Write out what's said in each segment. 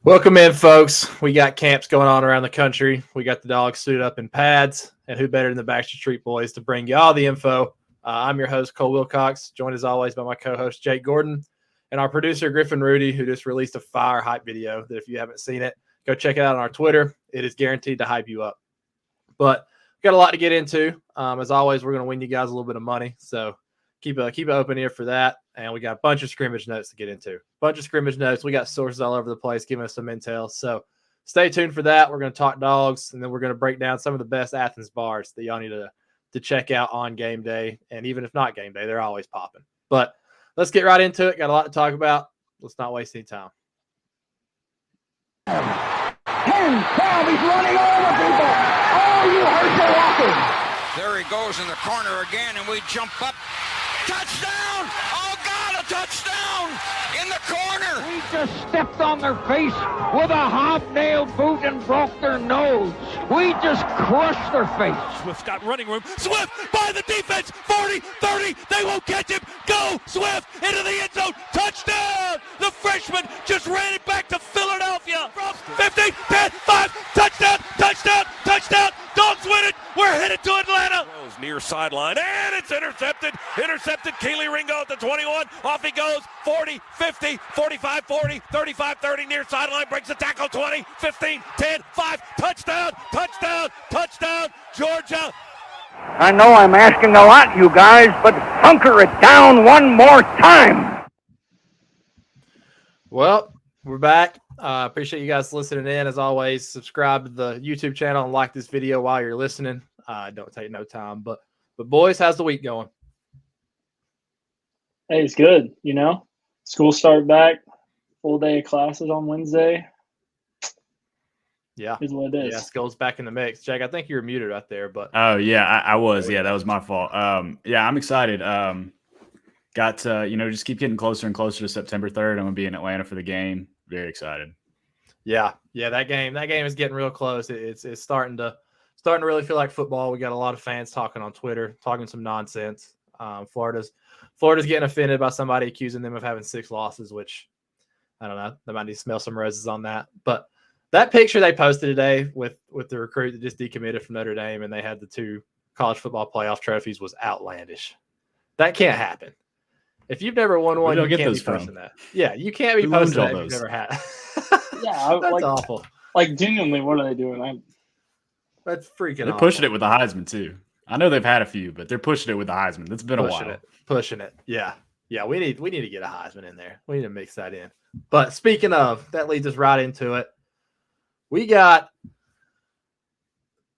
Welcome in, folks. We got camps going on around the country. We got the dogs suited up in pads, and who better than the Baxter Street Boys to bring you all the info. I'm your host, Cole Wilcox, joined as always by my co-host, Jake Gordon, and our producer, Griffin Rudy, who just released a fire hype video that if you haven't seen it, go check it out on our Twitter. It is guaranteed to hype you up. But we've got a lot to get into. As always, we're going to win you guys a little bit of money, so keep an open ear for that. And we got a bunch of scrimmage notes to get into. We got sources all over the place giving us some intel. So stay tuned for that. We're going to talk dogs, and then we're going to break down some of the best Athens bars that y'all need to check out on game day. And even if not game day, they're always popping. But let's get right into it. Got a lot to talk about. Let's not waste any time. 10, 12, he's running over people. Oh, you hurt your walking. There he goes in the corner again, and we jump up. Touchdown! Oh, God, a touchdown in the corner. We just stepped on their face with a hobnail boot and broke their nose. We just crushed their face. Swift's got running room. Swift by the defense. 40, 30. They won't catch him. Go, Swift, into the end zone. Touchdown! The freshman just ran it back to Philadelphia. From 15, 10, 5. Touchdown, touchdown, touchdown. Dogs win it. We're headed to Atlanta. Near sideline, and it's intercepted. Keely Ringo at the 21. Off he goes. 40, 50, 45, 40, 35, 30. Near sideline, breaks the tackle. 20, 15, 10, 5. Touchdown, touchdown, touchdown, Georgia. I know I'm asking a lot, you guys, but hunker it down one more time. Well, we're back. Appreciate you guys listening in. As always, subscribe to the YouTube channel and like this video while you're listening. Don't take no time. But boys, how's the week going? Hey, it's good. School start back, full day of classes on Wednesday. Yeah, is what it is. Yeah, school's back in the mix. Jake, I think you were muted right there. But oh yeah, I was. Yeah, that was my fault. Yeah, I'm excited. Got to just keep getting closer and closer to September 3rd. I'm gonna be in Atlanta for the game. Very excited. Yeah, that game is getting real close. It's starting to really feel like football. We got a lot of fans talking on Twitter, talking some nonsense. Florida's getting offended by somebody accusing them of having 6 losses, which I don't know. They might need to smell some roses on that. But that picture they posted today with the recruit that just decommitted from Notre Dame and they had the 2 college football playoff trophies was outlandish. That can't happen. If you've never won one, you can't be posting that. Yeah, you can't be posting that if you've never had. Yeah, that's awful. Like, genuinely, what are they doing? That's freaking They're pushing it with the Heisman, too. I know they've had a few, but they're pushing it with the Heisman. That's been a while. Pushing it. Yeah. Yeah, we need to get a Heisman in there. We need to mix that in. But speaking of, that leads us right into it. We got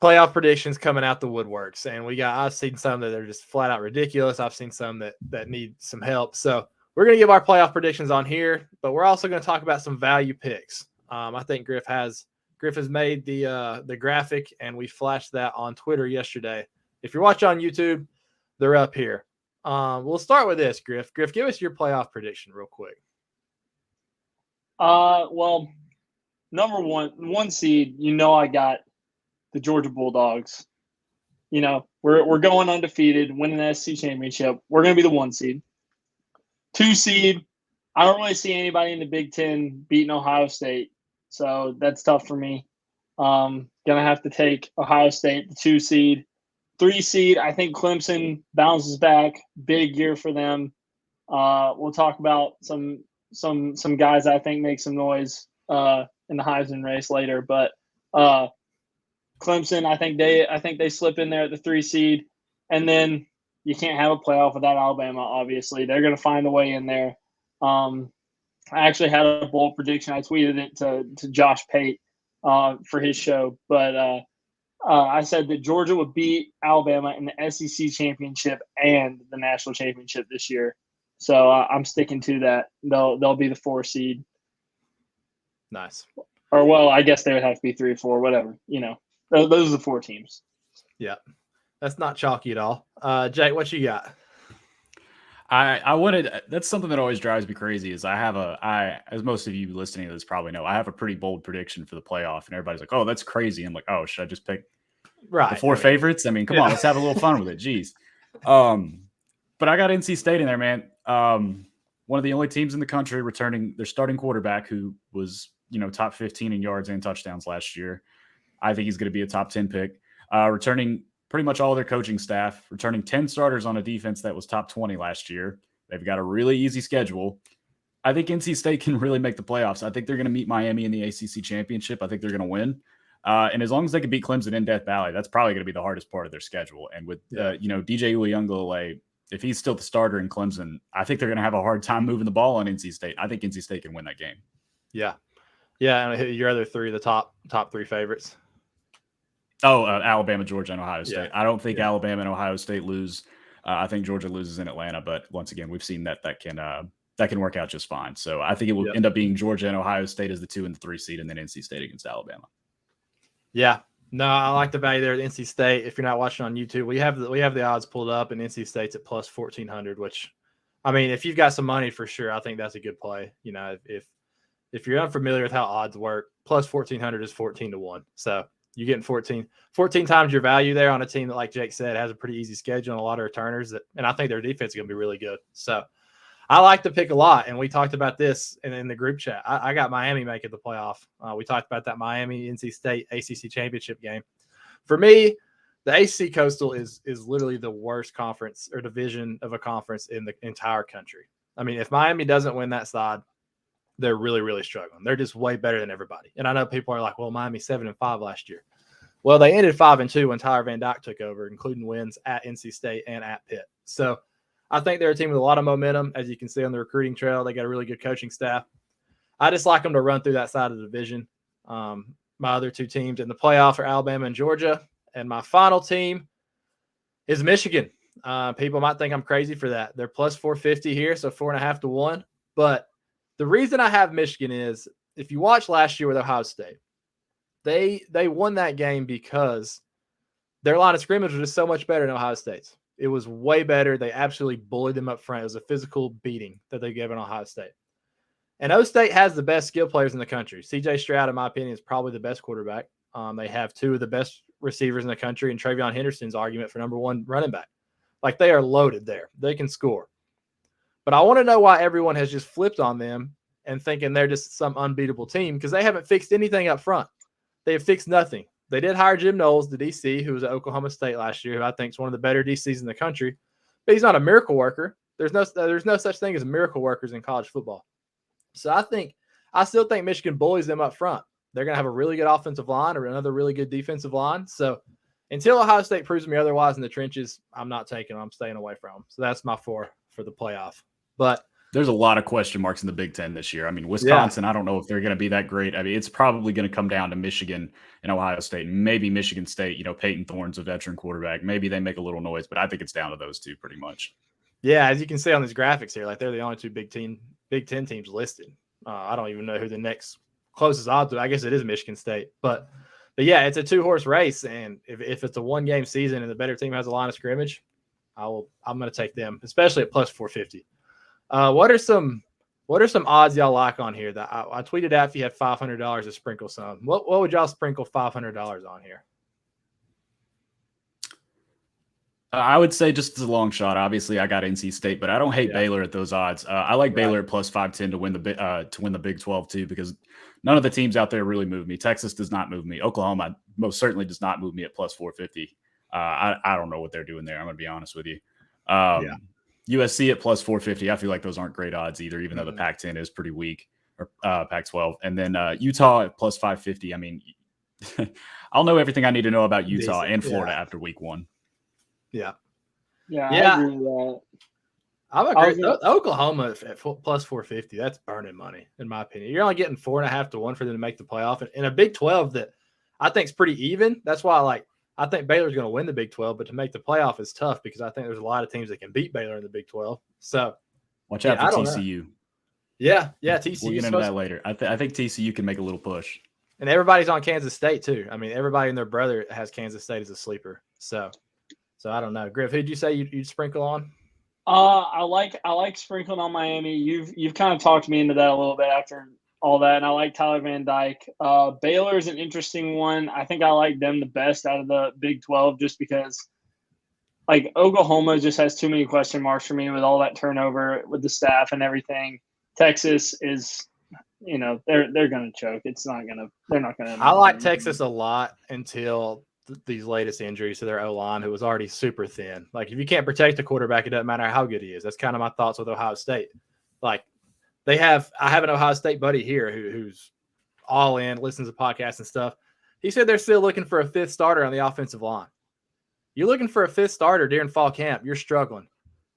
playoff predictions coming out the woodworks, and I've seen some that are just flat out ridiculous. I've seen some that need some help. So we're going to give our playoff predictions on here, but we're also going to talk about some value picks. I think Griff has made the graphic, and we flashed that on Twitter yesterday. If you're watching on YouTube, they're up here. We'll start with this, Griff. Griff, give us your playoff prediction real quick. Well, number one seed, I got the Georgia Bulldogs. We're going undefeated, winning the SEC championship. We're going to be the 1 seed. 2 seed, I don't really see anybody in the Big Ten beating Ohio State, so that's tough for me. Gonna have to take Ohio State, the 2 seed. 3 seed, I think Clemson bounces back. Big year for them. We'll talk about some guys I think make some noise in the Heisman race later, but Clemson, I think they slip in there at the 3 seed, and then you can't have a playoff without Alabama. Obviously, they're going to find a way in there. I actually had a bold prediction. I tweeted it to Josh Pate for his show, but I said that Georgia would beat Alabama in the SEC championship and the national championship this year. So I'm sticking to that. They'll be the 4 seed. Nice. Or, well, I guess they would have to be 3 or 4, whatever. Those are the 4 teams. Yeah. That's not chalky at all. Jake, what you got? That's something that always drives me crazy is as most of you listening to this probably know, I have a pretty bold prediction for the playoff and everybody's like, oh, that's crazy. I'm like, oh, should I just pick the 4 favorites? I mean, come on, let's have a little fun with it. Jeez. But I got NC State in there, man. One of the only teams in the country returning their starting quarterback who was top 15 in yards and touchdowns last year. I think he's going to be a top 10 pick. Returning pretty much all their coaching staff, returning 10 starters on a defense that was top 20 last year. They've got a really easy schedule. I think NC State can really make the playoffs. I think they're going to meet Miami in the ACC championship. I think they're going to win. And as long as they can beat Clemson in Death Valley, that's probably going to be the hardest part of their schedule. And with, DJ Uiagalelei, if he's still the starter in Clemson, I think they're going to have a hard time moving the ball on NC State. I think NC State can win that game. Yeah. Yeah. And your other three, the top three favorites. Oh, Alabama, Georgia, and Ohio State. Yeah. I don't think Alabama and Ohio State lose. I think Georgia loses in Atlanta, but once again, we've seen that can work out just fine. So I think it will end up being Georgia and Ohio State as the 2 and the 3 seed, and then NC State against Alabama. Yeah, no, I like the value there at NC State. If you're not watching on YouTube, we have the odds pulled up, and NC State's at plus 1,400. Which, I mean, if you've got some money for sure, I think that's a good play. If you're unfamiliar with how odds work, plus 1,400 is 14-1. So you're getting 14 times your value there on a team that, like Jake said, has a pretty easy schedule and a lot of returners. And I think their defense is going to be really good. So I like the pick a lot, and we talked about this in the group chat. I got Miami making the playoff. We talked about that Miami-NC State ACC championship game. For me, the ACC Coastal is literally the worst conference or division of a conference in the entire country. I mean, if Miami doesn't win that side, they're really, really struggling. They're just way better than everybody. And I know people are like, well, Miami's 7-5 last year. Well, they ended 5-2 when Tyler Van Dyke took over, including wins at NC State and at Pitt. So I think they're a team with a lot of momentum. As you can see on the recruiting trail, they got a really good coaching staff. I just like them to run through that side of the division. My other two teams in the playoff are Alabama and Georgia. And my final team is Michigan. People might think I'm crazy for that. They're plus 450 here, so 4.5-1. But the reason I have Michigan is if you watch last year with Ohio State, they won that game because their line of scrimmage was just so much better than Ohio State's. It was way better. They absolutely bullied them up front. It was a physical beating that they gave in Ohio State. And O-State has the best skill players in the country. C.J. Stroud, in my opinion, is probably the best quarterback. They have 2 of the best receivers in the country, and Travion Henderson's argument for number 1 running back. Like, they are loaded there. They can score. But I want to know why everyone has just flipped on them and thinking they're just some unbeatable team, because they haven't fixed anything up front. They have fixed nothing. They did hire Jim Knowles, the DC, who was at Oklahoma State last year, who I think is one of the better DCs in the country. But he's not a miracle worker. There's no such thing as miracle workers in college football. So I still think Michigan bullies them up front. They're going to have a really good offensive line or another really good defensive line. So until Ohio State proves me otherwise in the trenches, I'm not taking them. I'm staying away from them. So that's my 4 for the playoff. But there's a lot of question marks in the Big Ten this year. I mean, Wisconsin, I don't know if they're going to be that great. I mean, it's probably going to come down to Michigan and Ohio State, maybe Michigan State. Peyton Thorne's a veteran quarterback. Maybe they make a little noise, but I think it's down to those 2 pretty much. Yeah, as you can see on these graphics here, like they're the only 2 Big Ten teams listed. I don't even know who the next closest odds are. I guess it is Michigan State. But yeah, it's a 2-horse race, and if it's a 1-game season and the better team has a line of scrimmage, I'm going to take them, especially at plus 450. What are some odds y'all like on here that I tweeted out if you had $500 to sprinkle some? What would y'all sprinkle $500 on here? I would say just as a long shot. Obviously, I got NC State, but I don't hate Baylor at those odds. I like Baylor at plus 510 to win the Big 12 too, because none of the teams out there really move me. Texas does not move me. Oklahoma most certainly does not move me at plus 450. I don't know what they're doing there. I'm going to be honest with you. USC at plus 450. I feel like those aren't great odds either, even though the Pac-10 is pretty weak, or Pac-12. And then Utah at plus 550. I mean, I'll know everything I need to know about Utah and Florida after week 1. Yeah. I agree with that. I'm agree. Oklahoma at plus 450. That's burning money, in my opinion. You're only getting 4.5-1 for them to make the playoff in a Big 12 that I think is pretty even. That's why I think Baylor's going to win the Big 12, but to make the playoff is tough because I think there's a lot of teams that can beat Baylor in the Big 12. So watch out for TCU. Yeah, TCU. We'll get into that later. I think TCU can make a little push. And everybody's on Kansas State too. I mean, everybody and their brother has Kansas State as a sleeper. So I don't know. Griff, who'd you say you'd sprinkle on? I like sprinkling on Miami. You've kind of talked me into that a little bit after all that, and I like Tyler Van Dyke. Baylor is an interesting one. I think I like them the best out of the Big 12 just because, like, Oklahoma just has too many question marks for me with all that turnover with the staff and everything. Texas is you know, they're going to choke. They're not going to. I like Texas a lot until these latest injuries to their O-line, who was already super thin. Like, if you can't protect the quarterback, it doesn't matter how good he is. That's kind of my thoughts with Ohio State. Like, I have an Ohio State buddy here who's all in, listens to podcasts and stuff. He said they're still looking for a fifth starter on the offensive line. You're looking for a fifth starter during fall camp, you're struggling.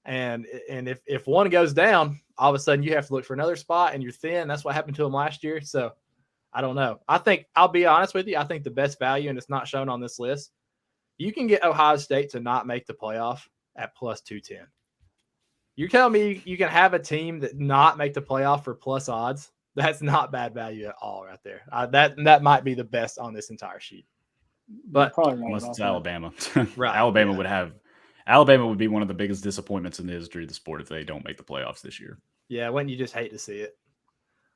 And if one goes down, all of a sudden you have to look for another spot, and you're thin. That's what happened to him last year. So I don't know. I'll be honest with you. I think the best value, and it's not shown on this list, you can get Ohio State to not make the playoff at plus 210. You're telling me you can have a team that not make the playoff for plus odds? That's not bad value at all right there. That might be the best on this entire sheet. But unless it's Alabama. Right. Alabama would be one of the biggest disappointments in the history of the sport if they don't make the playoffs this year. Yeah, wouldn't you just hate to see it?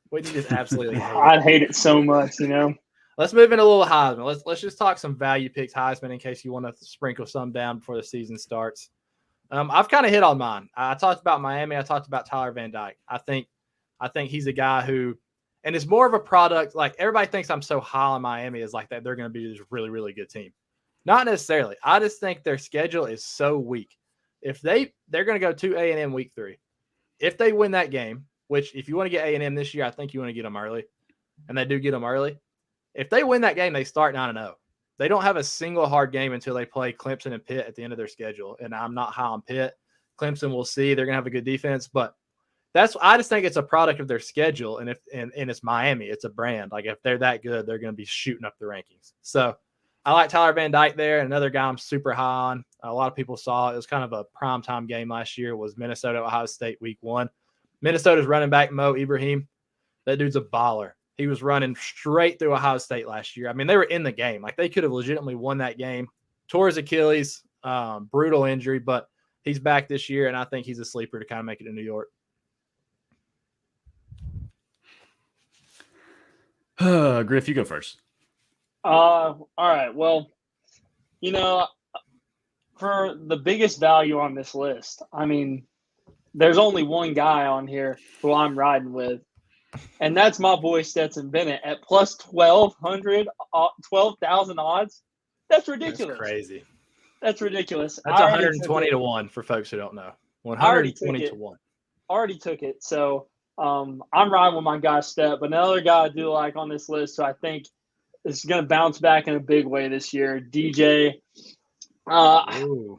Wouldn't you just absolutely hate it? I'd hate it so much, you know. Let's move into a little Heisman. Let's just talk some value picks Heisman in case you want to sprinkle some down before the season starts. I've kind of hit on mine. I talked about Miami. I talked about Tyler Van Dyke. I think he's a guy who, and it's more of a product. Like, everybody thinks I'm so high on Miami is like that they're going to be this really, really good team. Not necessarily. I just think their schedule is so weak. If they're going to go to A&M week 3, if they win that game, which if you want to get A&M this year, I think you want to get them early, and they do get them early. If they win that game, they start 9-0. They don't have a single hard game until they play Clemson and Pitt at the end of their schedule. And I'm not high on Pitt. Clemson, we'll see. They're going to have a good defense, but I just think it's a product of their schedule. And it's Miami, it's a brand. Like, if they're that good, they're going to be shooting up the rankings. So I like Tyler Van Dyke there. Another guy I'm super high on. A lot of people saw it was kind of a primetime game last year, was Minnesota, Ohio State week 1. Minnesota's running back Mo Ibrahim. That dude's a baller. He was running straight through Ohio State last year. I mean, they were in the game. Like, they could have legitimately won that game. Tore his Achilles, brutal injury, but he's back this year, and I think he's a sleeper to kind of make it to New York. Griff, you go first. All right. Well, you know, for the biggest value on this list, I mean, there's only one guy on here who I'm riding with, and that's my boy Stetson Bennett at plus 12,000 odds. That's ridiculous. That's crazy. That's ridiculous. That's 120 to 1 for folks who don't know. 120 to 1. Already took it. So I'm riding with my guy Step. But another guy I do like on this list, so I think is going to bounce back in a big way this year, DJ.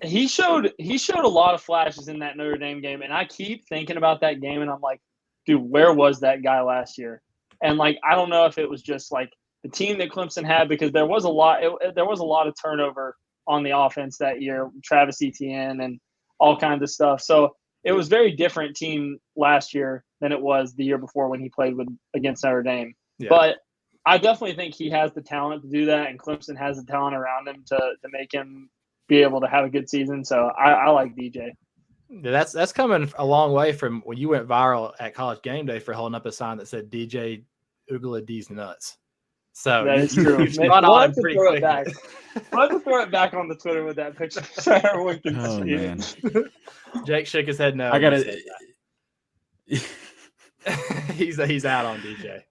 He showed a lot of flashes in that Notre Dame game, and I keep thinking about that game, and I'm like, dude, where was that guy last year? And like, I don't know if it was just like the team that Clemson had, because there was a lot of turnover on the offense that year, Travis Etienne and all kinds of stuff. So it was a very different team last year than it was the year before when he played against Notre Dame. Yeah. But I definitely think he has the talent to do that, and Clemson has the talent around him to make him be able to have a good season. So I like DJ. Yeah, that's coming a long way from when you went viral at College Game Day for holding up a sign that said DJ Ugla D's nuts. So that is true. We'll have to throw it back. We'll have to throw it back on the Twitter with that picture so everyone can see it. Jake shook his head no. I got it. He's out on DJ.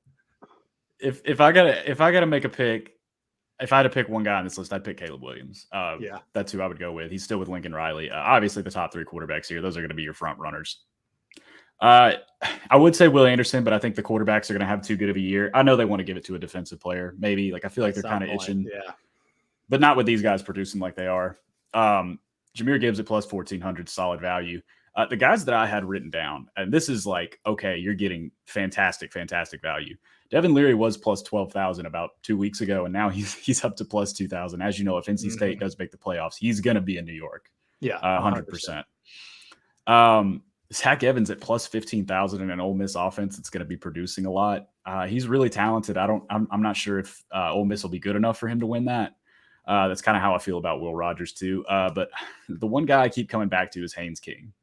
If I gotta make a pick, if I had to pick one guy on this list, I'd pick Caleb Williams. Yeah, that's who I would go with. He's still with Lincoln Riley. Obviously, the top 3 quarterbacks here; those are going to be your front runners. I would say Will Anderson, but I think the quarterbacks are going to have too good of a year. I know they want to give it to a defensive player, maybe. Like, I feel like they're kind of itching, yeah. But not with these guys producing like they are. Jahmyr Gibbs at plus 1,400, solid value. The guys that I had written down, and this is like, okay, you're getting fantastic value. Devin Leary was plus 12,000 about 2 weeks ago, and now he's up to plus 2,000. As you know, if NC State does make the playoffs, he's going to be in New York. Yeah, 100%. Zach Evans at plus 15,000 in an Ole Miss offense that's going to be producing a lot. He's really talented. I'm not sure if Ole Miss will be good enough for him to win that. That's kind of how I feel about Will Rogers too. But the one guy I keep coming back to is Haynes King.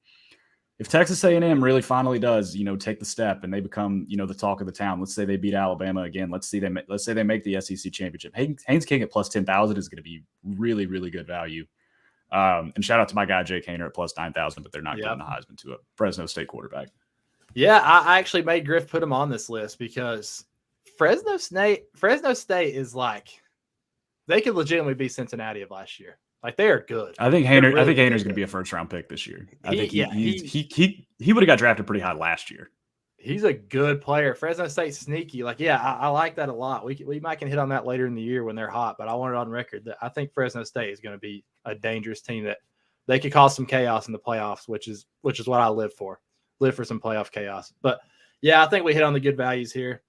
If Texas A&M really finally does, take the step and they become, the talk of the town, let's say they beat Alabama again. Let's say they make the SEC championship. Haynes King at plus 10,000 is going to be really, really good value. And shout out to my guy Jake Haener at plus 9,000, but they're not giving the Heisman to a Fresno State quarterback. Yeah, I actually made Griff put him on this list because Fresno State is like they could legitimately be Cincinnati of last year. Like they are good. I think Hayner's going to be a first round pick this year. I think he would have got drafted pretty high last year. He's a good player. Fresno State's sneaky. Like, yeah, I like that a lot. We might can hit on that later in the year when they're hot, but I want it on record that I think Fresno State is going to be a dangerous team that they could cause some chaos in the playoffs, which is what I live for. Live for some playoff chaos. But yeah, I think we hit on the good values here.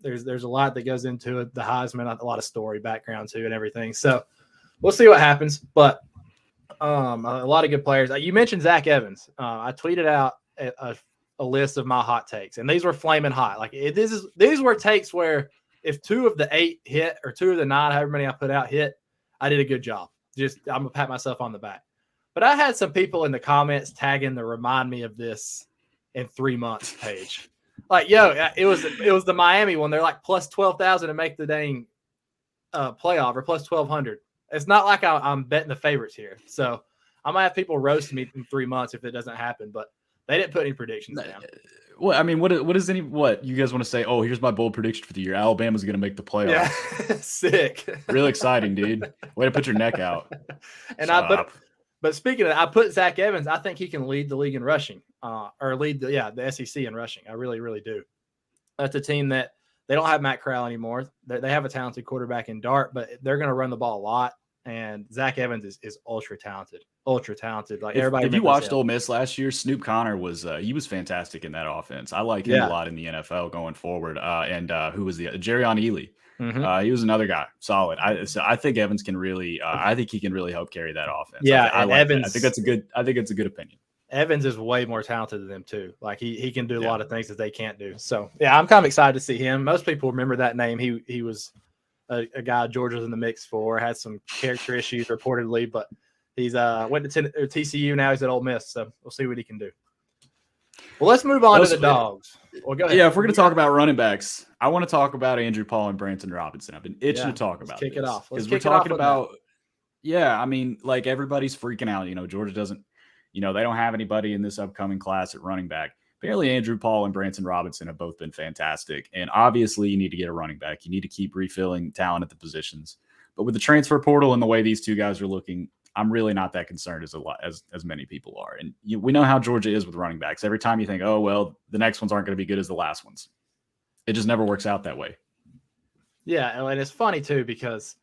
There's a lot that goes into it. The Heisman, a lot of story background too, and everything. So we'll see what happens. But a lot of good players. You mentioned Zach Evans. I tweeted out a list of my hot takes, and these were flaming hot. Like these were takes where if 2 of the 8 hit or 2 of the 9, however many I put out hit, I did a good job. I'm gonna pat myself on the back. But I had some people in the comments tagging the remind me of this in 3 months page. Like, yo, it was the Miami one. They're like plus 12,000 to make the dang playoff or plus 1,200. It's not like I'm betting the favorites here. So I might have people roast me in 3 months if it doesn't happen, but they didn't put any predictions down. Well, I mean, what you guys want to say? Oh, here's my bold prediction for the year. Alabama's going to make the playoff. Yeah, sick. Really exciting, dude. Way to put your neck out. And But speaking of that, I put Zach Evans. I think he can lead the league in rushing, or lead the SEC in rushing. I really, really do. That's a team that they don't have Matt Corral anymore. They have a talented quarterback in Dart, but they're going to run the ball a lot. And Zach Evans is ultra talented. Like everybody. If you watched Ole Miss last year, Snoop Connor was fantastic in that offense. I like him a lot in the NFL going forward. And who was Jerrion Ely? Mm-hmm. He was another guy, solid. I think Evans can really. I think he can really help carry that offense. Yeah, I like Evans. That. I think it's a good opinion. Evans is way more talented than them too. Like he can do a lot of things that they can't do. So yeah, I'm kind of excited to see him. Most people remember that name. He was a guy Georgia was in the mix for. Had some character issues reportedly, but he's went to TCU now. He's at Ole Miss, so we'll see what he can do. Well, let's move on to the dogs. Well, go ahead. Yeah, if we're going to talk about running backs, I want to talk about Andrew Paul and Branson Robinson. I've been itching to talk about kick it off. Because we're talking about I mean, like everybody's freaking out. Georgia doesn't, they don't have anybody in this upcoming class at running back. Apparently, Andrew Paul and Branson Robinson have both been fantastic. And obviously, you need to get a running back. You need to keep refilling talent at the positions. But with the transfer portal and the way these two guys are looking, I'm really not that concerned as many people are. And we know how Georgia is with running backs. Every time you think, oh, well, the next ones aren't going to be good as the last ones. It just never works out that way. Yeah, and it's funny, too, because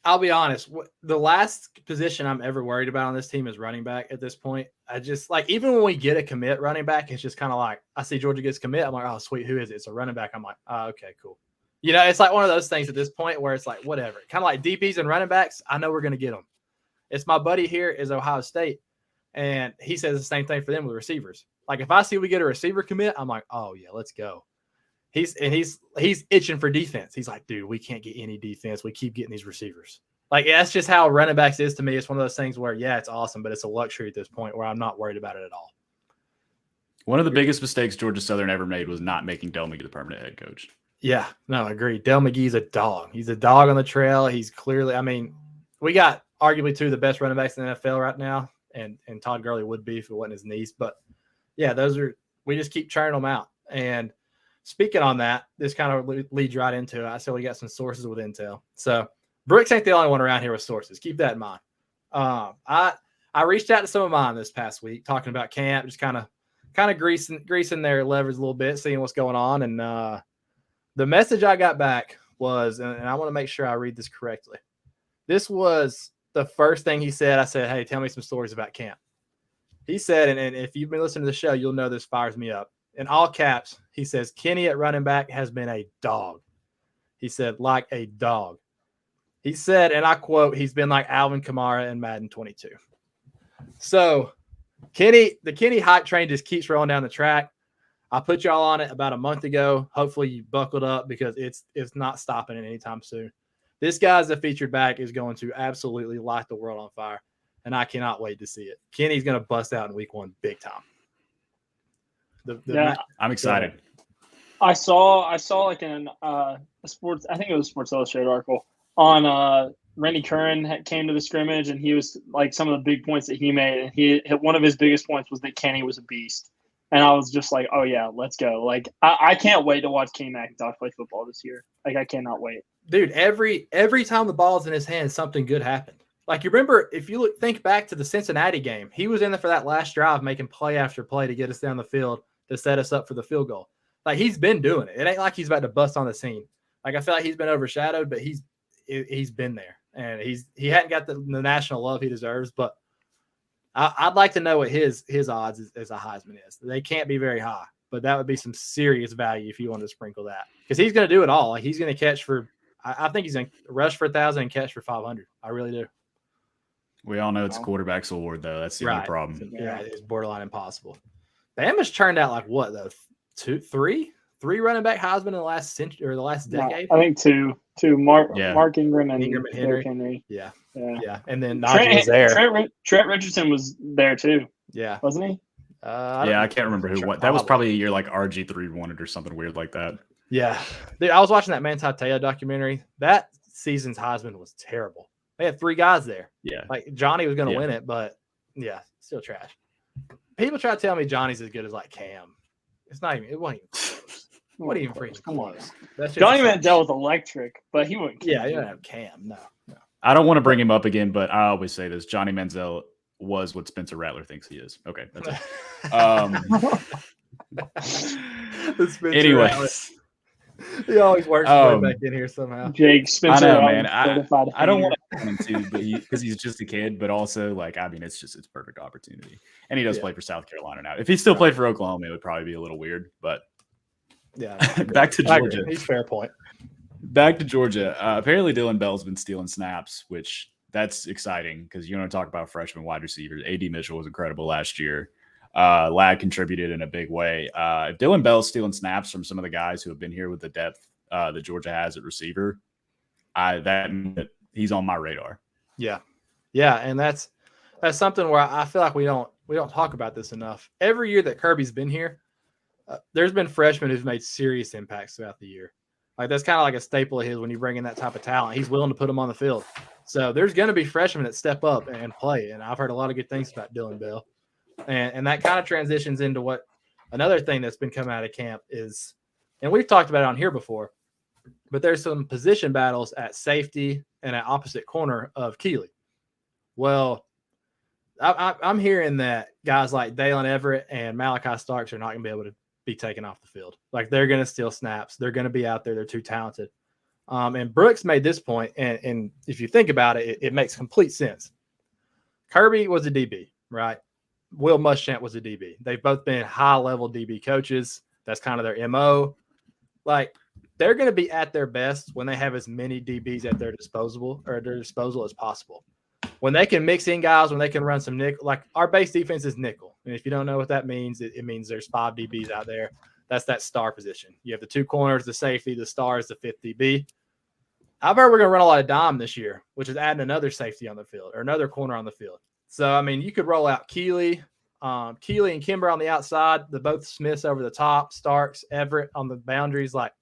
I'll be honest, the last position I'm ever worried about on this team is running back at this point. I just, even when we get a commit running back, it's just kind of like, I see Georgia gets commit. I'm like, oh, sweet, who is it? It's a running back. I'm like, oh, okay, cool. It's like one of those things at this point where it's like, whatever. Kind of like DBs and running backs, I know we're going to get them. It's my buddy here is Ohio State, and he says the same thing for them with receivers. Like if I see we get a receiver commit, I'm like, oh yeah, let's go. He's itching for defense. He's like, dude, we can't get any defense. We keep getting these receivers. Like that's just how running backs is to me. It's one of those things where it's awesome, but it's a luxury at this point where I'm not worried about it at all. One of the biggest mistakes Georgia Southern ever made was not making Del McGee the permanent head coach. Yeah, no, I agree. Del McGee's a dog. He's a dog on the trail. He's clearly, we got arguably 2 of the best running backs in the NFL right now, and Todd Gurley would be if it wasn't his knees. But, yeah, we just keep churning them out. And speaking on that, this kind of leads right into it. I said we got some sources with intel. So, Brooks ain't the only one around here with sources. Keep that in mind. I reached out to some of mine this past week talking about camp, just kind of greasing their levers a little bit, seeing what's going on. And the message I got back was, and I want to make sure I read this correctly. This was the first thing he said. I said, hey, tell me some stories about camp. He said, and if you've been listening to the show, you'll know this fires me up. In all caps, he says, Kenny at running back has been a dog. He said, like a dog. He said, and I quote, he's been like Alvin Kamara in Madden 22. So the Kenny hype train just keeps rolling down the track. I put y'all on it about a month ago. Hopefully you buckled up because it's not stopping it anytime soon. This guy as a featured back is going to absolutely light the world on fire, and I cannot wait to see it. Kenny's going to bust out in week 1 big time. I'm excited. I saw like in a sports, I think it was a Sports Illustrated article on Randy Curran came to the scrimmage, and he was like some of the big points that he made. And one of his biggest points was that Kenny was a beast. And I was just like, oh, yeah, let's go. Like, I can't wait to watch Cam McIntosh play football this year. Like, I cannot wait. Dude, every time the ball's in his hand, something good happened. Like, you remember, if you think back to the Cincinnati game, he was in there for that last drive making play after play to get us down the field to set us up for the field goal. Like, he's been doing it. It ain't like he's about to bust on the scene. Like, I feel like he's been overshadowed, but he's been there. And he hadn't got the national love he deserves, but I'd like to know what his odds as a Heisman is. They can't be very high, but that would be some serious value if you wanted to sprinkle that. Because he's going to do it all. Like, he's going to catch for – I think he's going to rush for 1,000 and catch for 500. I really do. We all know it's a quarterback's award, though. That's the only problem. Yeah, it's borderline impossible. Bama's turned out like what, though? Three running back Heisman in the last century or the last decade? No, I think two. Mark Ingram and Henry. Yeah. And then Najee was there. Trent Richardson was there too. Yeah. Wasn't he? I can't remember who won. That was probably a year like RG3 won it or something weird like that. Yeah. Dude, I was watching that Manti Te'o documentary. That season's Heisman was terrible. They had 3 guys there. Yeah. Like, Johnny was going to win it, but yeah, still trash. People try to tell me Johnny's as good as like Cam. It wasn't even close. What even freaking close? Johnny Manziel was electric, but he wouldn't. Yeah, you don't have Cam. No. I don't want to bring him up again, but I always say this: Johnny Manziel was what Spencer Rattler thinks he is. Okay, that's it. Anyways, he always works his way back in here somehow. Jake Spencer, I know, man. I don't want to come into, but because he's just a kid, but also like it's perfect opportunity, and he does play for South Carolina now. If he still played for Oklahoma, it would probably be a little weird, but. Yeah. Back to Georgia. He's fair point. Back to Georgia. Apparently Dylan Bell's been stealing snaps, which that's exciting because you want to talk about freshman wide receivers. A.D. Mitchell was incredible last year. Ladd contributed in a big way. If Dylan Bell's stealing snaps from some of the guys who have been here with the depth that Georgia has at receiver, that he's on my radar. Yeah. Yeah, and that's something where I feel like we don't talk about this enough. Every year that Kirby's been here, there's been freshmen who've made serious impacts throughout the year. Like, that's kind of like a staple of his when you bring in that type of talent. He's willing to put them on the field. So there's going to be freshmen that step up and play. And I've heard a lot of good things about Dylan Bell. And that kind of transitions into what another thing that's been coming out of camp is, and we've talked about it on here before, but there's some position battles at safety and at opposite corner of Keeley. Well, I'm hearing that guys like Dalen Everett and Malachi Starks are not going to be able to be taken off the field. Like, they're going to steal snaps. They're going to be out there. They're too talented. And Brooks made this point, and if you think about it, it makes complete sense. Kirby was a DB, right? Will Muschamp was a DB. They've both been high-level DB coaches. That's kind of their MO. Like, they're going to be at their best when they have as many DBs at their disposal as possible. When they can mix in guys, when they can run some nickel, like our base defense is nickel. And if you don't know what that means, it means there's 5 DBs out there. That's that star position. You have the 2 corners, the safety, the star is the 5th DB. I've heard we're going to run a lot of dime this year, which is adding another safety on the field or another corner on the field. So, I mean, you could roll out Keeley and Kimber on the outside, the both Smiths over the top, Starks, Everett on the boundaries. Like,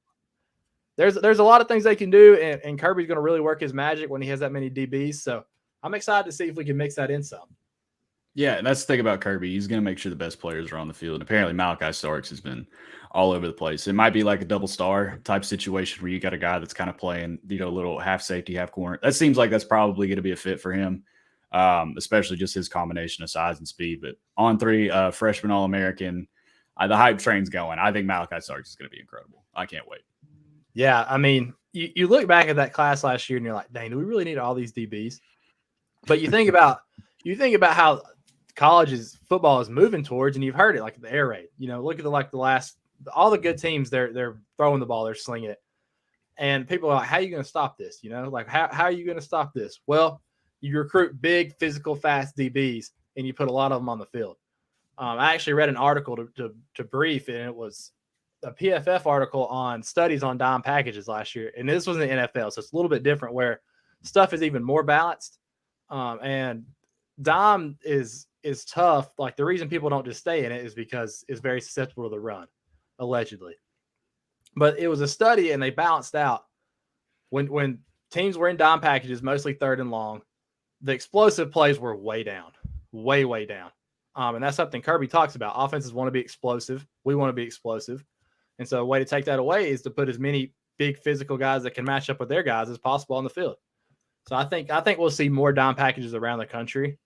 there's a lot of things they can do, and Kirby's going to really work his magic when he has that many DBs. So, I'm excited to see if we can mix that in some. Yeah, and that's the thing about Kirby. He's going to make sure the best players are on the field. And apparently Malachi Starks has been all over the place. It might be like a double star type situation where you got a guy that's kind of playing, a little half safety, half corner. That seems like that's probably going to be a fit for him, especially just his combination of size and speed. But on 3, freshman All-American, the hype train's going. I think Malachi Starks is going to be incredible. I can't wait. Yeah, I mean, you look back at that class last year and you're like, dang, do we really need all these DBs? But you think about how college's football is moving towards, and you've heard it like the air raid. Look at all the good teams. They're throwing the ball, they're slinging it, and people are like, "How are you going to stop this?" Like how are you going to stop this? Well, you recruit big, physical, fast DBs, and you put a lot of them on the field. I actually read an article to brief, and it was a PFF article on studies on dime packages last year, and this was in the NFL, so it's a little bit different where stuff is even more balanced. And dime is tough. Like, the reason people don't just stay in it is because it's very susceptible to the run, allegedly. But it was a study, and they balanced out when teams were in dime packages, mostly 3rd and long, the explosive plays were way down, way down. And that's something Kirby talks about. Offenses want to be explosive. We want to be explosive. And so a way to take that away is to put as many big physical guys that can match up with their guys as possible on the field. So I think we'll see more dime packages around the country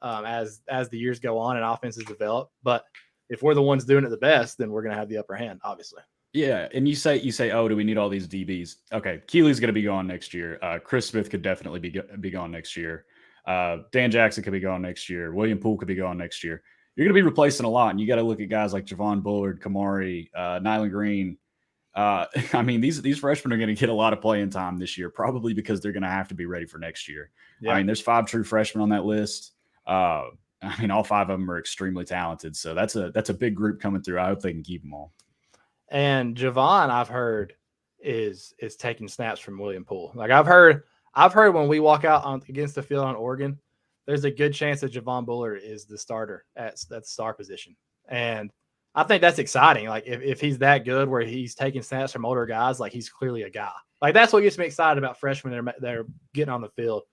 as the years go on and offenses develop. But if we're the ones doing it the best, then we're going to have the upper hand, obviously. Yeah, and you say, oh, do we need all these DBs? Okay, Keeley's going to be gone next year. Chris Smith could definitely be gone next year. Dan Jackson could be gone next year. William Poole could be gone next year. You're going to be replacing a lot, and you got to look at guys like Javon Bullard, Kamari, Nyland Green. I mean, these freshmen are going to get a lot of playing time this year, probably because they're going to have to be ready for next year. Yeah. I mean, there's 5 true freshmen on that list. I mean, all 5 of them are extremely talented, so that's a big group coming through. I hope they can keep them all. And Javon, I've heard, is taking snaps from William Poole. Like I've heard when we walk out against the field on Oregon, there's a good chance that Javon Bullard is the starter at the star position. And I think that's exciting. Like if he's that good where he's taking snaps from older guys, like he's clearly a guy. Like that's what gets me excited about freshmen that are getting on the field.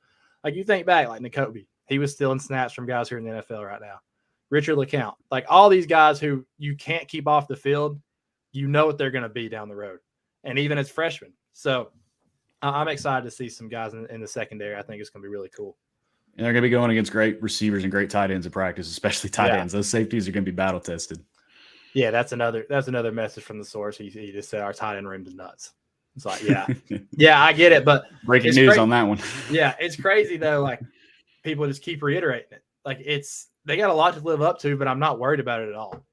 Like you think back, like Nakobe, he was stealing snaps from guys who are in the NFL right now. Richard LeCount, like all these guys who you can't keep off the field, you know what they're going to be down the road. And even as freshmen. So I'm excited to see some guys in the secondary. I think it's going to be really cool. And they're going to be going against great receivers and great tight ends in practice, especially tight ends. Those safeties are going to be battle tested. Yeah, that's another message from the source. He just said our tight end room is nuts. It's like, yeah, I get it, but breaking news on that one. Yeah, it's crazy though. Like people just keep reiterating it. Like they got a lot to live up to, but I'm not worried about it at all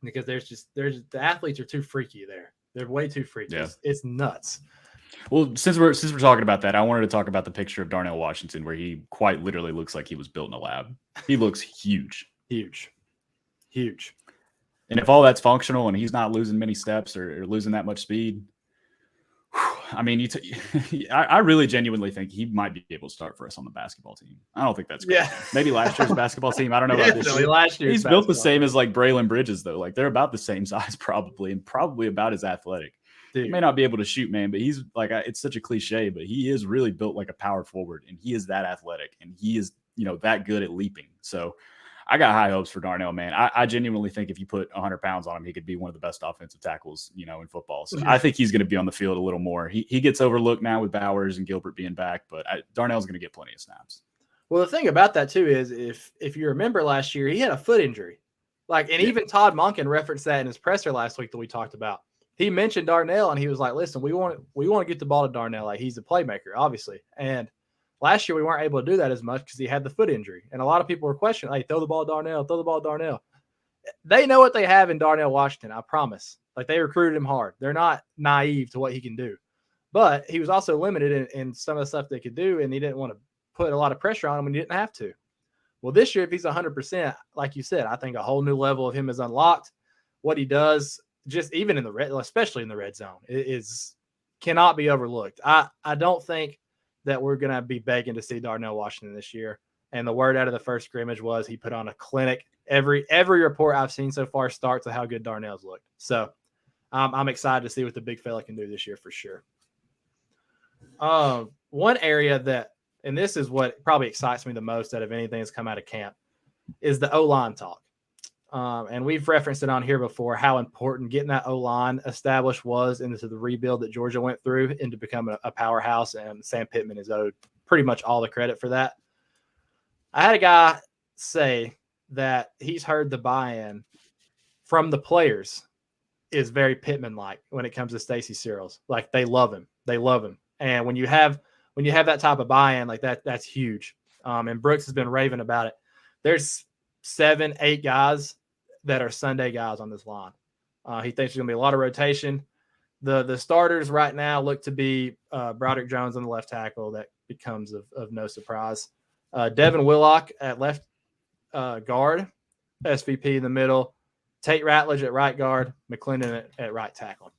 because the athletes are too freaky there. They're way too freaky. Yeah. It's nuts. Well, since we're talking about that, I wanted to talk about the picture of Darnell Washington where he quite literally looks like he was built in a lab. He looks huge. Huge. And if all that's functional and he's not losing many steps or losing that much speed, I mean, I really genuinely think he might be able to start for us on the basketball team. I don't think that's good. Yeah. Maybe last year's basketball team. I don't know about this year. Last year's he's built the same as like Braylon Bridges, though. Like they're about the same size probably and probably about as athletic. Dude. He may not be able to shoot, man, but he's like, it's such a cliche, but he is really built like a power forward and he is that athletic and he is, that good at leaping. So I got high hopes for Darnell, man. I genuinely think if you put 100 pounds on him, he could be one of the best offensive tackles, in football. So I think he's going to be on the field a little more. He gets overlooked now with Bowers and Gilbert being back, but Darnell's going to get plenty of snaps. Well, the thing about that too is if you remember last year, he had a foot injury. Even Todd Monken referenced that in his presser last week that we talked about. He mentioned Darnell and he was like, listen, we want to get the ball to Darnell. Like he's a playmaker, obviously. And last year we weren't able to do that as much because he had the foot injury. And a lot of people were questioning, hey, throw the ball to Darnell. They know what they have in Darnell Washington, I promise. Like they recruited him hard. They're not naive to what he can do. But he was also limited in some of the stuff they could do, and he didn't want to put a lot of pressure on him when he didn't have to. Well, this year, if he's 100%, like you said, I think a whole new level of him is unlocked. What he does, just even in the red, especially in the red zone, cannot be overlooked. I don't think that we're going to be begging to see Darnell Washington this year. And the word out of the first scrimmage was he put on a clinic. Every report I've seen so far starts with how good Darnell's looked. So I'm excited to see what the big fella can do this year for sure. One area that, and this is what probably excites me the most out of anything that's come out of camp, is the O-line talk. And we've referenced it on here before, how important getting that O-line established was into the rebuild that Georgia went through into becoming a powerhouse, and Sam Pittman is owed pretty much all the credit for that. I had a guy say that he's heard the buy-in from the players is very Pittman-like when it comes to Stacey Searles. Like they love him. And when you have that type of buy-in like that, that's huge. And Brooks has been raving about it. There's 7-8 guys that are Sunday guys on this line. He thinks there's going to be a lot of rotation. The starters right now look to be Broderick Jones on the left tackle. That becomes of no surprise. Devin Willock at left guard, SVP in the middle, Tate Ratledge at right guard, McClendon at right tackle.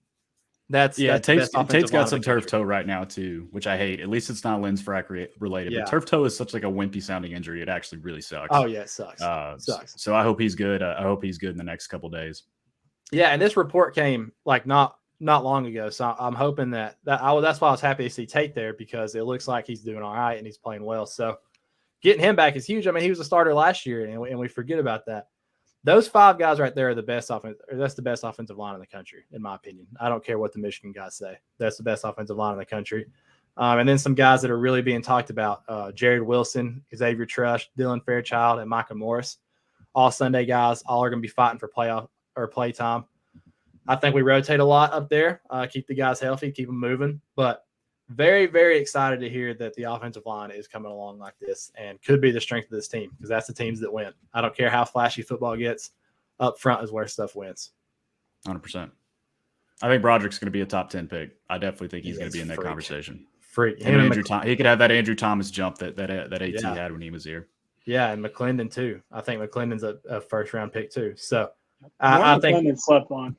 Tate's got some turf toe right now too, which I hate. At least it's not lens fracture related. Yeah. But turf toe is such like a wimpy sounding injury. It actually really sucks. Oh yeah, it sucks. Sucks. So I hope he's good. I hope he's good in the next couple days. Yeah, and this report came like not long ago, so I'm hoping that's why I was happy to see Tate there, because it looks like he's doing all right and he's playing well. So getting him back is huge. I mean, he was a starter last year, and we forget about that. Those 5 guys right there are the best offense. That's the best offensive line in the country, in my opinion. I don't care what the Michigan guys say. That's the best offensive line in the country. And then some guys that are really being talked about: Jared Wilson, Xavier Trush, Dylan Fairchild, and Micah Morris. All Sunday guys. All are going to be fighting for playoff or play time. I think we rotate a lot up there. Keep the guys healthy, keep them moving. But very, very excited to hear that the offensive line is coming along like this and could be the strength of this team, because that's the teams that win. I don't care how flashy football gets. Up front is where stuff wins. 100%. I think Broderick's going to be a top 10 pick. I definitely think he's going to be in that conversation. Freak. He could have that Andrew Thomas jump that AT had when he was here. Yeah, and McClendon too. I think McClendon's a first-round pick too. So I think McClendon slept on.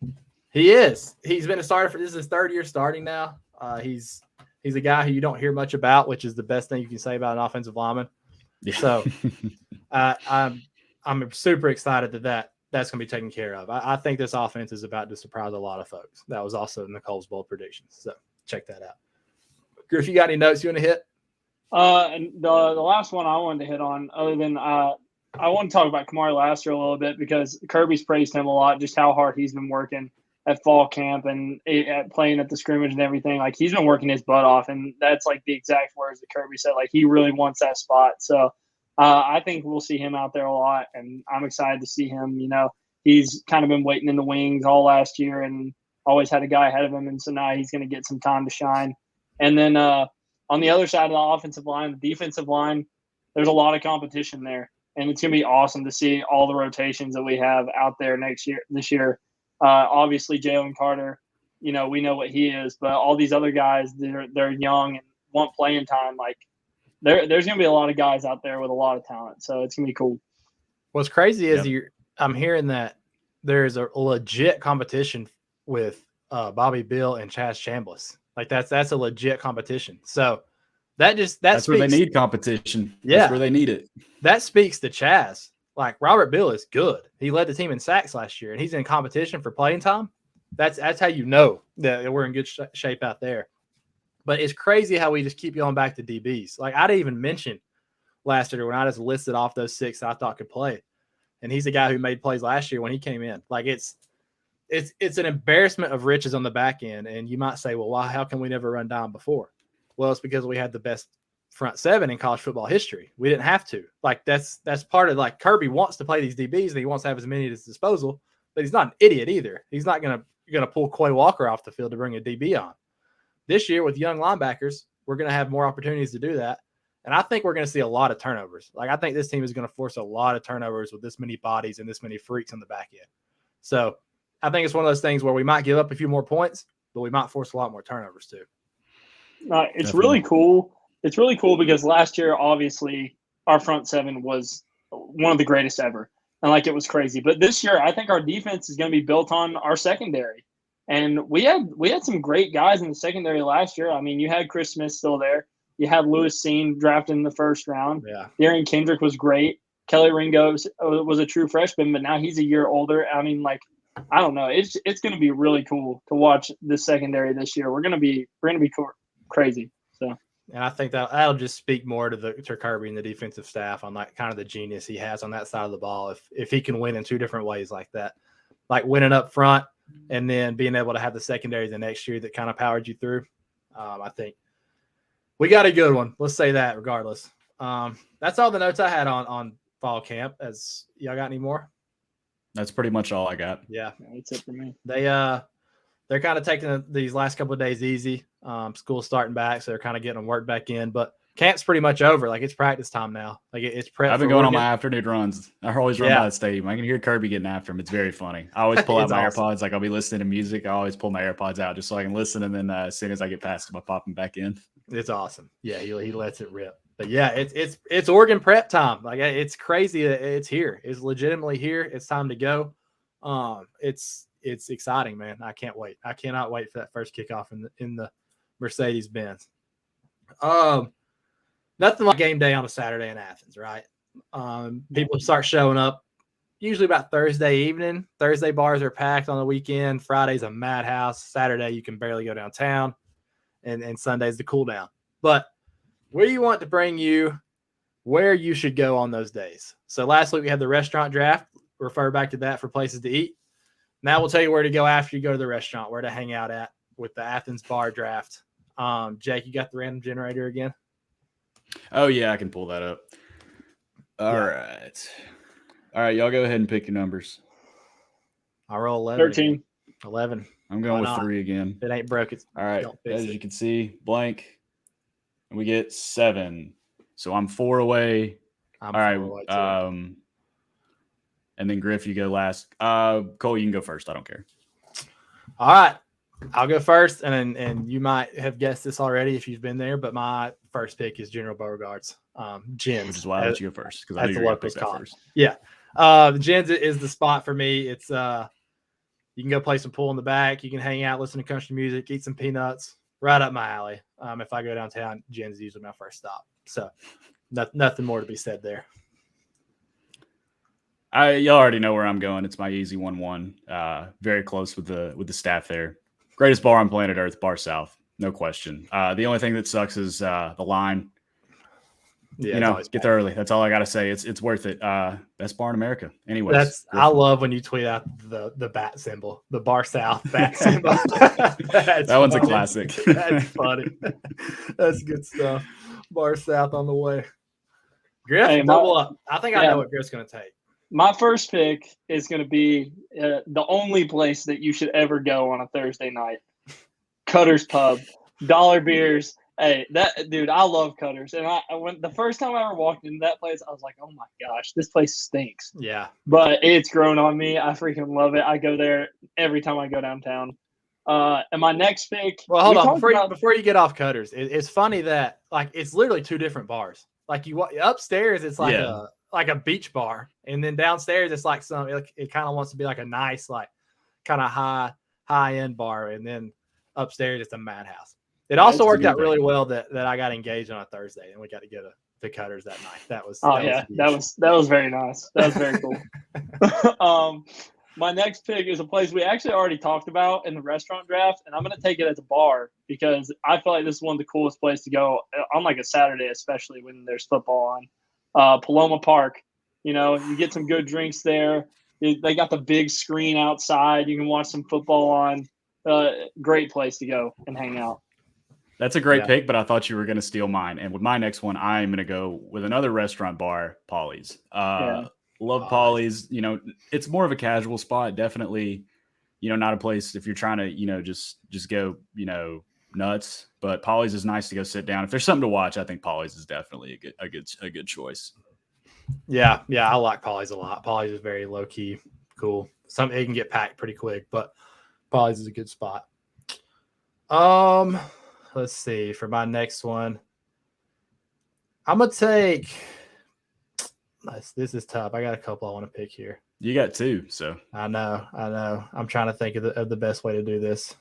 He is. He's been a starter this is his 3rd year starting now. He's a guy who you don't hear much about, which is the best thing you can say about an offensive lineman. Yeah. So I'm super excited that's going to be taken care of. I think this offense is about to surprise a lot of folks. That was also Nicole's bold predictions. So check that out. Griff, you got any notes you want to hit? And the last one I wanted to hit on, other than I want to talk about Kamari Lassiter a little bit, because Kirby's praised him a lot, just how hard he's been working at fall camp and playing at the scrimmage and everything. Like, he's been working his butt off, and that's like the exact words that Kirby said. Like, he really wants that spot. So I think we'll see him out there a lot, and I'm excited to see him. You know, he's kind of been waiting in the wings all last year and always had a guy ahead of him, and so now he's going to get some time to shine. And then on the other side of the offensive line, the defensive line, there's a lot of competition there, and it's going to be awesome to see all the rotations that we have out there this year. Obviously, Jalen Carter, you know, we know what he is, but all these other guys, they're young and want playing time. Like, there's going to be a lot of guys out there with a lot of talent, so it's going to be cool. What's crazy is I'm hearing that there's a legit competition with Bobby Bill and Chaz Chambliss. Like, that's a legit competition. So that's speaks, where they need competition. Yeah, that's where they need it. That speaks to Chaz. Like, Robert Bill is good. He led the team in sacks last year, and he's in competition for playing time. That's how you know that we're in good shape out there. But it's crazy how we just keep going back to DBs. Like, I didn't even mention Lassiter when I just listed off those 6 I thought could play, and he's the guy who made plays last year when he came in. Like, it's an embarrassment of riches on the back end. And you might say, well, why? How can we never run down before? Well, it's because we had the best front 7 in college football history. We didn't have to. Like, that's part of, like, Kirby wants to play these DBs and he wants to have as many at his disposal, but he's not an idiot either. He's not gonna pull Quay Walker off the field to bring a DB on. This year with young linebackers, we're gonna have more opportunities to do that. And I think we're gonna see a lot of turnovers. Like, I think this team is gonna force a lot of turnovers with this many bodies and this many freaks on the back end. So I think it's one of those things where we might give up a few more points, but we might force a lot more turnovers too. It's Definitely. Really cool. It's really cool because last year, obviously, our front 7 was one of the greatest ever. And, like, it was crazy. But this year, I think our defense is going to be built on our secondary. And we had some great guys in the secondary last year. I mean, you had Chris Smith still there. You had Lewis Seen drafted in the first round. Yeah. Darren Kendrick was great. Kelly Ringo was a true freshman, but now he's a year older. I mean, like, I don't know. It's going to be really cool to watch the secondary this year. We're going to be crazy. So. And I think that'll just speak more to Kirby and the defensive staff on, like, kind of the genius he has on that side of the ball. If he can win in 2 different ways like that, like winning up front and then being able to have the secondary the next year that kind of powered you through. I think we got a good one. Let's say that regardless. That's all the notes I had on fall camp. As y'all got any more? That's pretty much all I got. Yeah. That's it for me. They're kind of taking these last couple of days easy. School's starting back, so they're kind of getting them work back in. But camp's pretty much over. Like, it's practice time now. Like, it's prep. I've been going on my afternoon runs. I always run by the stadium. I can hear Kirby getting after him. It's very funny. I always pull out my AirPods. Like, I'll be listening to music. I always pull my AirPods out just so I can listen. And then as soon as I get past him, I pop them back in. It's awesome. Yeah, he lets it rip. But yeah, it's Oregon prep time. Like, it's crazy. It's here. It's legitimately here. It's time to go. It's exciting, man. I can't wait. I cannot wait for that first kickoff in the Mercedes-Benz. Nothing like game day on a Saturday in Athens, right? People start showing up usually about Thursday evening. Thursday bars are packed on the weekend. Friday's a madhouse. Saturday you can barely go downtown, and Sunday's the cool down. But where you want to bring you, where you should go on those days. So last week we had the restaurant draft. refer back to that for places to eat. Now we'll tell you where to go after you go to the restaurant, where to hang out at with the Athens bar draft. Jake, you got the random generator again? Oh, yeah, I can pull that up. All right. Y'all go ahead and pick your numbers. I'll roll 11. 13. Again. 11. I'm going with 3 again. If it ain't broke, it's all right. As you can see, blank. And we get 7. So I'm 4 away. I'm 4 away too. And then Griff, you go last. Cole, you can go first. I don't care. All right. I'll go first, and you might have guessed this already if you've been there, but my first pick is General Beauregard's Gins. Which is why I let you go first, because I knew the you were going to pick that call. first. Yeah. The Gins is the spot for me. It's you can go play some pool in the back. You can hang out, listen to country music, eat some peanuts. Right up my alley. If I go downtown, Gins is usually my first stop. So nothing more to be said there. Y'all already know where I'm going. It's my easy 1-1. Very close with the staff there. Greatest bar on planet Earth, Bar South, no question. The only thing that sucks is the line. Yeah, get there early. That's all I gotta say. It's worth it. Best bar in America. Anyways, I love when you tweet out the bat symbol, the Bar South bat symbol. That one's a classic. That's funny. That's good stuff. Bar South on the way. Griff, double up. I think I know what Griff's gonna take. My first pick is going to be the only place that you should ever go on a Thursday night. Cutter's Pub, dollar beers. Hey, that dude, I love Cutter's. And when the first time I ever walked into that place, I was like, oh my gosh, this place stinks. Yeah. But it's grown on me. I freaking love it. I go there every time I go downtown. And my next pick. Well, hold on. Before you get off Cutter's, it's funny that it's literally 2 different bars. Like upstairs, it's like a beach bar, and then downstairs it's like it kind of wants to be like a nice, like kind of high end bar, and then upstairs it's a madhouse. It also worked out really well that I got engaged on a Thursday and we got to go to Cutter's that night. That was very nice. That was very cool. My next pick is a place we actually already talked about in the restaurant draft, and I'm going to take it as a bar because I feel like this is one of the coolest places to go on like a Saturday, especially when there's football on. Paloma Park, you get some good drinks there. They got the big screen outside. You can watch some football on. Great place to go and hang out. That's a great pick, but I thought you were going to steal mine. And with my next one, I'm going to go with another restaurant bar, Polly's. Love Polly's. It's more of a casual spot. Definitely, not a place if you're trying to, just go, nuts. But Polly's is nice to go sit down. If there's something to watch, I think Polly's is definitely a good choice. Yeah, I like Polly's a lot. Polly's is very low key, cool. It can get packed pretty quick, but Polly's is a good spot. Let's see. For my next one, I'm gonna take. This is tough. I got a couple I want to pick here. You got 2, so I know. I'm trying to think of the best way to do this.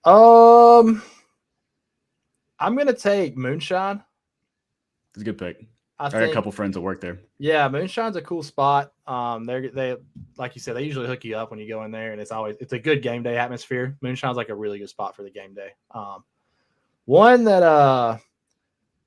I'm gonna take Moonshine. It's a good pick. I got a couple friends that work there. Yeah, Moonshine's a cool spot. They like you said, they usually hook you up when you go in there, and it's a good game day atmosphere. Moonshine's like a really good spot for the game day. One that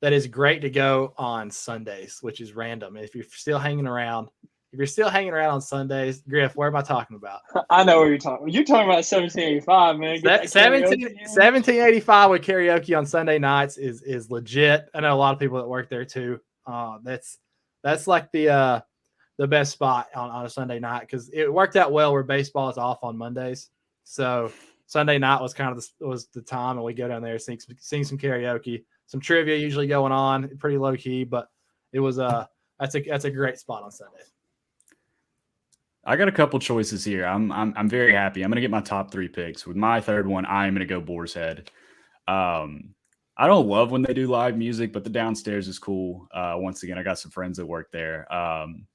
is great to go on Sundays, which is random. If you're still hanging around on Sundays, Griff, where am I talking about? I know where you're talking. You're talking about 1785, man. 1785 with karaoke on Sunday nights is legit. I know a lot of people that work there too. That's like the best spot on a Sunday night because it worked out well where baseball is off on Mondays. So Sunday night was kind of the time, and we go down there, sing some karaoke, some trivia usually going on, pretty low key, but it was that's a great spot on Sundays. I got a couple choices here. I'm very happy. I'm going to get my top 3 picks. With my third one, I'm going to go Boar's Head. I don't love when they do live music, but the downstairs is cool. Once again, I got some friends that work there.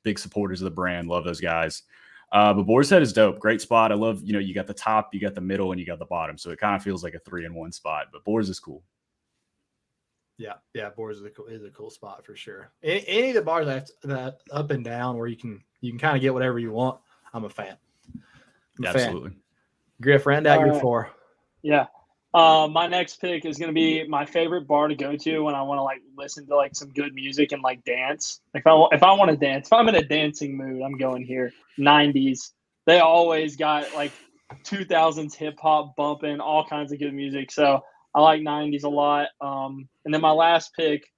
Big supporters of the brand. Love those guys. But Boar's Head is dope. Great spot. I love, you got the top, you got the middle, and you got the bottom. So it kind of feels like a 3-in-1 spot, but Boar's is cool. Yeah. Boar's is a cool spot for sure. Any of the bars that up and down where you can kind of get whatever you want, I'm a fan. Absolutely. Griff, round out your 4. Yeah. My next pick is going to be my favorite bar to go to when I want to like listen to like some good music and like dance. Like if I want to dance, if I'm in a dancing mood, I'm going here. 90s. They always got like 2000s hip hop bumping, all kinds of good music. So I like 90s a lot. And then my last pick,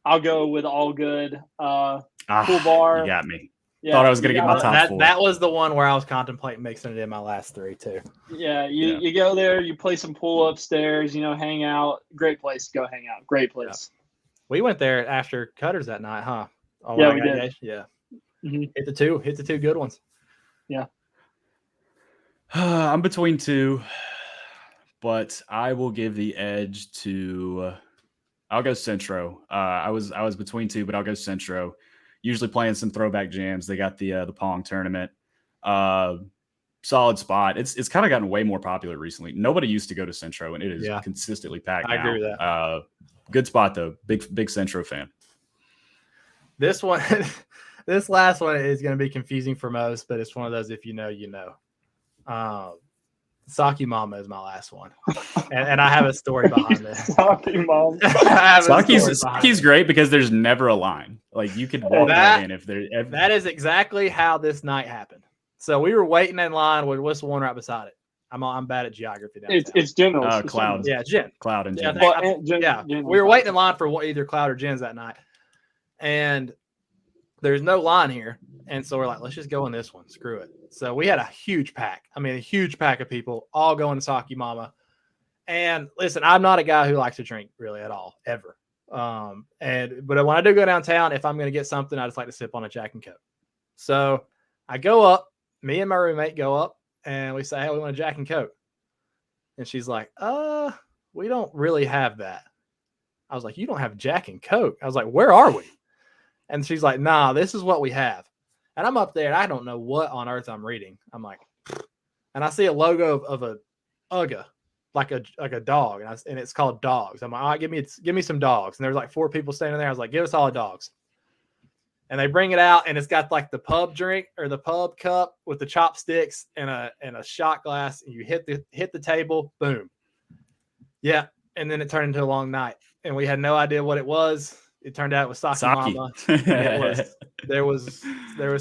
I'll go with All Good. Cool bar. You got me. Yeah, Thought I was going to get my top 4. That was the one where I was contemplating mixing it in my last 3 too. Yeah, you go there, you play some pool upstairs, hang out. Great place to go hang out. Great place. Yeah. We went there after Cutters that night, huh? Yeah, we did. Yeah. Mm-hmm. Hit the two good ones. Yeah. I'm between 2, but I will give the edge to. I'll go Centro. I was between 2, but I'll go Centro. Usually playing some throwback jams. They got the Pong tournament. Solid spot. It's kind of gotten way more popular recently. Nobody used to go to Centro, and it is consistently packed. I agree with that. Good spot though. Big Centro fan. This one, this last one is going to be confusing for most, but it's one of those if you know, you know. Saki Mama is my last one, and I have a story behind it. Saki Mama. Saki's great because there's never a line. Like you could walk right in if there. That is exactly how this night happened. So we were waiting in line with what's the one right beside it. I'm bad at geography now. It's General. Cloud. Yeah, Jen. Cloud and Jen. We were waiting in line for either Cloud or Jen's that night, and there's no line here. And so we're like, let's just go in this one. Screw it. So we had a huge pack. I mean, a huge pack of people all going to Saki Mama. And listen, I'm not a guy who likes to drink really at all, ever. But when I do go downtown, if I'm going to get something, I just like to sip on a Jack and Coke. So I go up, me and my roommate go up, and we say, hey, we want a Jack and Coke. And she's like, we don't really have that. I was like, you don't have Jack and Coke? I was like, where are we? And she's like, nah, this is what we have. And I'm up there, and I don't know what on earth I'm reading. I'm like, and I see a logo of a Ugga, like a dog, and it's called Dogs. I'm like, all right, give me some dogs. And there's like 4 people standing there. I was like, give us all the dogs. And they bring it out, and it's got like the pub drink or the pub cup with the chopsticks and a shot glass. And you hit the table, boom, yeah. And then it turned into a long night, and we had no idea what it was. It turned out it was Saki Mama. There was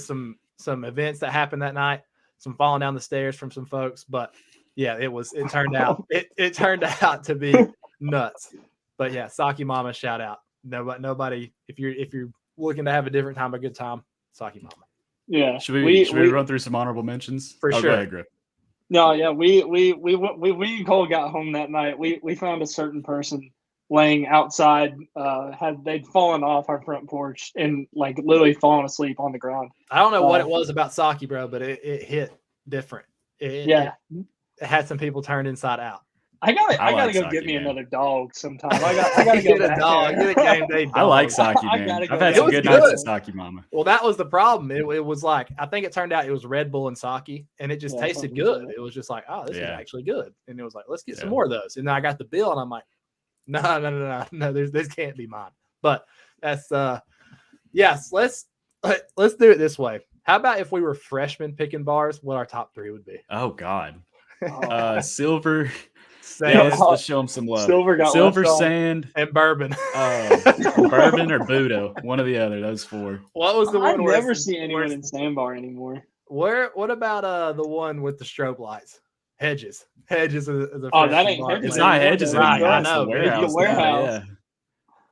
some events that happened that night, some falling down the stairs from some folks, but yeah, it turned out to be nuts. But yeah, Saki Mama, shout out. Nobody if you're looking to have a different time, a good time, Saki Mama. Yeah. Should we run through some honorable mentions? For sure. Go ahead, Griff. No, yeah, we and Cole got home that night. We found a certain person laying outside, they'd fallen off our front porch and like literally fallen asleep on the ground. I don't know what it was about Saki, bro, but it hit different. It had some people turned inside out. I gotta go get me another dog sometime. I gotta get a dog. Get a game day dog. I like Saki, man. I've had some good nights at Saki Mama. Well, that was the problem. It was like, I think it turned out it was Red Bull and Saki, and it just tasted good. It was just like, oh, this is actually good. And it was like, let's get some more of those. And then I got the bill, and I'm like, no, this can't be mine. But that's yes, let's do it this way. How about if we were freshmen picking bars, what our top 3 would be? Oh God. Silver. Sand. Let's show them some love. Silver, sand, and bourbon. Bourbon or Budo, one or the other. Those 4. What was the one? I never see anyone in Sandbar anymore. What about the one with the strobe lights? Hedges. Hedges is a that ain't bar. Hedges. It's not Hedges. Right, I It's know. the Warehouse.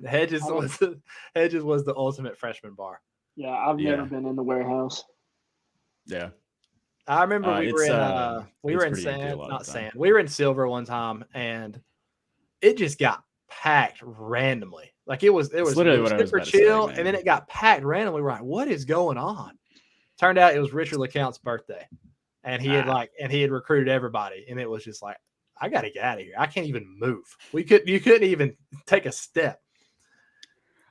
The Hedges was the ultimate freshman bar. Yeah, I've never been in the Warehouse. Yeah. I remember we were in Silver one time, and it just got packed randomly. Like it was literally super chill, and then it got packed randomly. We're like, what is going on? Turned out it was Richard LeCount's birthday, and he had recruited everybody, and it was just like, I got to get out of here. I can't even move. You couldn't even take a step.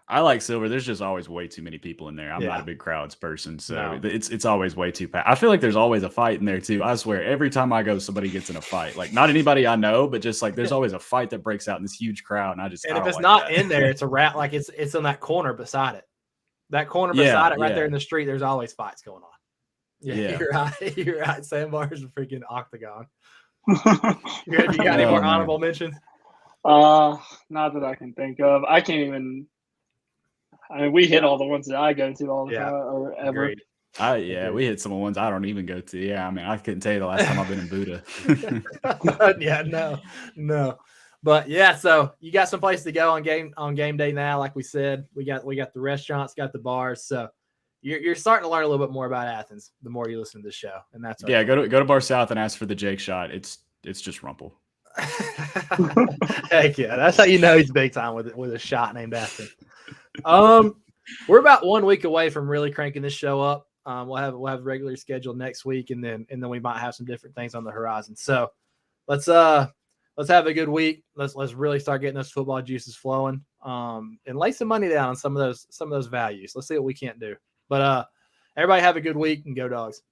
I like Silver. There's just always way too many people in there. I'm not a big crowds person, so it's always way too packed. I feel like there's always a fight in there too. I swear, every time I go, somebody gets in a fight. Like not anybody I know, but just like there's always a fight that breaks out in this huge crowd, and if it's not in there, it's a rat. Like it's in that corner beside it. That corner beside it, right there in the street. There's always fights going on. Yeah. You're right. You're right. Sandbar is a freaking octagon. You got any more honorable mentions? Not that I can think of. I can't even. I mean, we hit all the ones that I go to all the time or ever. Agreed. We hit some of the ones I don't even go to. Yeah, I mean, I couldn't tell you the last time I've been in Buddha. Yeah, no. But yeah, so you got some place to go on game day now. Like we said, we got the restaurants, got the bars. So you're starting to learn a little bit more about Athens the more you listen to the show, and that's go to Bar South and ask for the Jake shot. It's just Rumpel. Heck yeah, that's how you know he's big time with a shot named after him. We're about 1 week away from really cranking this show up. We'll have a regular schedule next week, and then we might have some different things on the horizon. So let's have a good week. Let's really start getting those football juices flowing. And lay some money down on some of those values. Let's see what we can't do. But everybody have a good week and go Dogs.